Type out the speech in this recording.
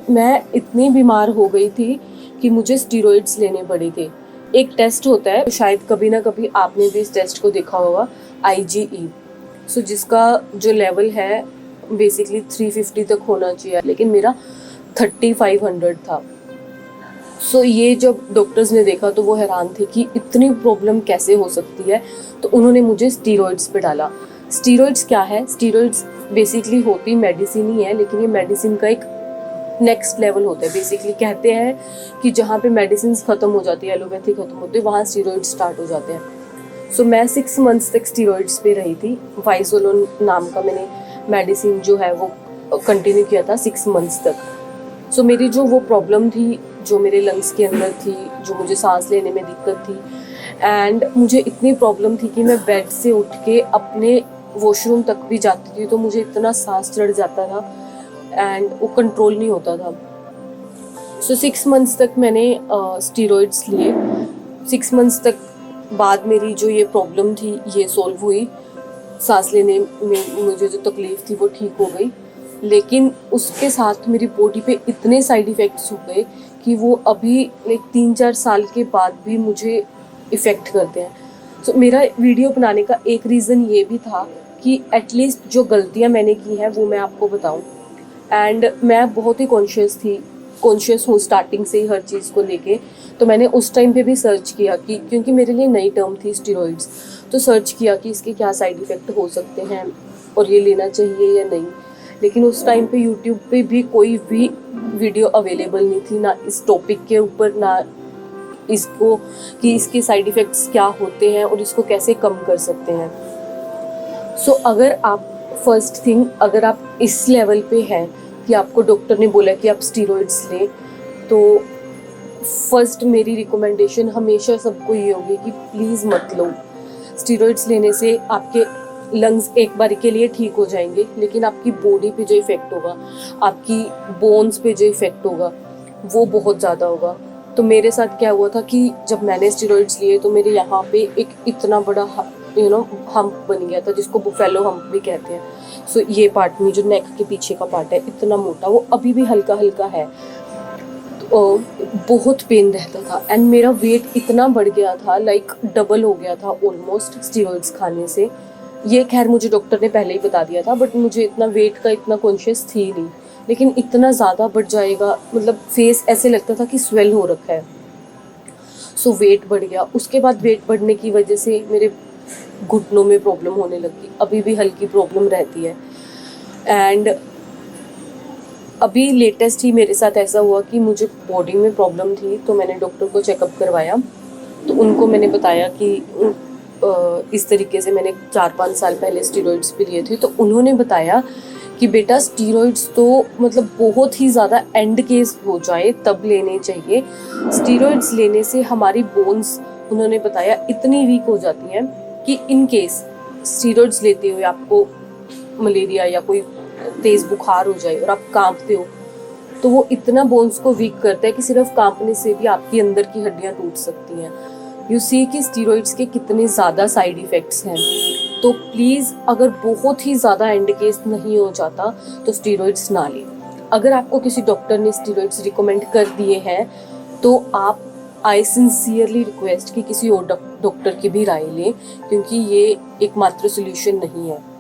मैं इतनी बीमार हो गई थी कि मुझे स्टीरॉइड्स लेने पड़े थे। एक टेस्ट होता है, शायद कभी ना कभी आपने भी इस टेस्ट को देखा होगा, IgE। सो जिसका जो लेवल है बेसिकली 350 तक होना चाहिए, लेकिन मेरा 3500 था। सो ये जब डॉक्टर्स ने देखा तो वो हैरान थे कि इतनी प्रॉब्लम कैसे हो सकती है। तो उन्होंने मुझे स्टीरॉइड्स पे डाला। स्टीरॉइड्स क्या है? स्टीरॉइड्स बेसिकली होती मेडिसिन ही है, लेकिन ये मेडिसिन का एक नेक्स्ट लेवल होता है। बेसिकली कहते हैं कि जहाँ पे मेडिसिन ख़त्म हो जाती है, एलोपैथी ख़त्म होती है, वहाँ स्टीरॉइड स्टार्ट हो जाते हैं। सो मैं 6 मंथ्स तक स्टीरॉइड्स पे रही थी। वाइजोलोन नाम का मैंने मेडिसिन जो है वो कंटिन्यू किया था 6 मंथ्स तक। सो मेरी जो वो प्रॉब्लम थी, जो मेरे लंग्स के अंदर थी, जो मुझे सांस लेने में दिक्कत थी, एंड मुझे इतनी प्रॉब्लम थी कि मैं बेड से उठ के अपने वॉशरूम तक भी जाती थी तो मुझे इतना सांस चढ़ जाता था एंड वो कंट्रोल नहीं होता था। सो 6 मंथ्स तक मैंने स्टीरॉइड्स लिए। 6 मंथ्स तक बाद मेरी जो ये प्रॉब्लम थी ये सॉल्व हुई। सांस लेने में मुझे जो तकलीफ़ थी वो ठीक हो गई, लेकिन उसके साथ मेरी बॉडी पे इतने साइड इफ़ेक्ट्स हो गए कि वो अभी लाइक 3-4 साल के बाद भी मुझे इफ़ेक्ट करते हैं। सो मेरा वीडियो बनाने का एक रीज़न ये भी था कि एटलीस्ट जो गलतियाँ मैंने की हैं वो मैं आपको बताऊं। एंड मैं बहुत ही कॉन्शियस हूँ स्टार्टिंग से ही हर चीज़ को लेके। तो मैंने उस टाइम पे भी सर्च किया कि क्योंकि मेरे लिए नई टर्म थी स्टीरॉइड्स, तो सर्च किया कि इसके क्या साइड इफ़ेक्ट हो सकते हैं और ये लेना चाहिए या नहीं। लेकिन उस टाइम पे यूट्यूब पे भी कोई भी वीडियो अवेलेबल नहीं थी, ना इस टॉपिक के ऊपर, ना इसको कि इसके साइड इफ़ेक्ट्स क्या होते हैं और इसको कैसे कम कर सकते हैं। सो अगर आप फर्स्ट थिंग, अगर आप इस लेवल पे हैं कि आपको डॉक्टर ने बोला कि आप स्टीरॉइड्स लें, तो फर्स्ट मेरी रिकमेंडेशन हमेशा सबको ये होगी कि प्लीज़ मत लो। स्टीरॉइड्स लेने से आपके लंग्स एक बार के लिए ठीक हो जाएंगे, लेकिन आपकी बॉडी पे जो इफ़ेक्ट होगा, आपकी बोन्स पे जो इफ़ेक्ट होगा वो बहुत ज़्यादा होगा। तो मेरे साथ क्या हुआ था कि जब मैंने स्टीरॉइड्स लिए तो मेरे यहाँ पे एक इतना बड़ा हम्प बन गया था, जिसको बुफेलो हम्प भी कहते हैं। सो ये पार्ट में जो नेक के पीछे का पार्ट है इतना मोटा, वो अभी भी हल्का हल्का है। तो बहुत पेन रहता था एंड मेरा वेट इतना बढ़ गया था, लाइक डबल हो गया था ऑलमोस्ट स्टीरॉइड्स खाने से। ये खैर मुझे डॉक्टर ने पहले ही बता दिया था, बट मुझे इतना वेट का इतना कॉन्शियस थी नहीं, लेकिन इतना ज़्यादा बढ़ जाएगा, मतलब फेस ऐसे लगता था कि स्वेल हो रखा है। सो वेट बढ़ गया। उसके बाद वेट बढ़ने की वजह से मेरे घुटनों में प्रॉब्लम होने लगी, अभी भी हल्की प्रॉब्लम रहती है। एंड अभी लेटेस्ट ही मेरे साथ ऐसा हुआ कि मुझे बॉडी में प्रॉब्लम थी, तो मैंने डॉक्टर को चेकअप करवाया। तो उनको मैंने बताया कि इस तरीके से मैंने 4-5 साल पहले स्टीरॉइड्स भी लिए थे। तो उन्होंने बताया कि बेटा स्टीरॉइड्स तो मतलब बहुत ही ज़्यादा एंड केस हो जाए तब लेने चाहिए। स्टीरॉइड्स लेने से हमारी बोन्स, उन्होंने बताया, इतनी वीक हो जाती हैं कि इन केस स्टीरॉइड्स लेते हुए आपको मलेरिया या कोई तेज़ बुखार हो जाए और आप कांपते हो, तो वो इतना बोन्स को वीक करता है कि सिर्फ कांपने से भी आपकी अंदर की हड्डियाँ टूट सकती हैं। यू सी कि स्टीरॉइड्स के कितने ज़्यादा साइड इफ़ेक्ट्स हैं। तो प्लीज़, अगर बहुत ही ज़्यादा एंड केस नहीं हो जाता तो स्टीरॉइड्स ना लें। अगर आपको किसी डॉक्टर ने स्टीरॉइड्स रिकमेंड कर दिए हैं तो आप, आई सिंसियरली रिक्वेस्ट कि किसी और डॉक्टर की भी राय लें, क्योंकि ये एकमात्र सोल्यूशन नहीं है।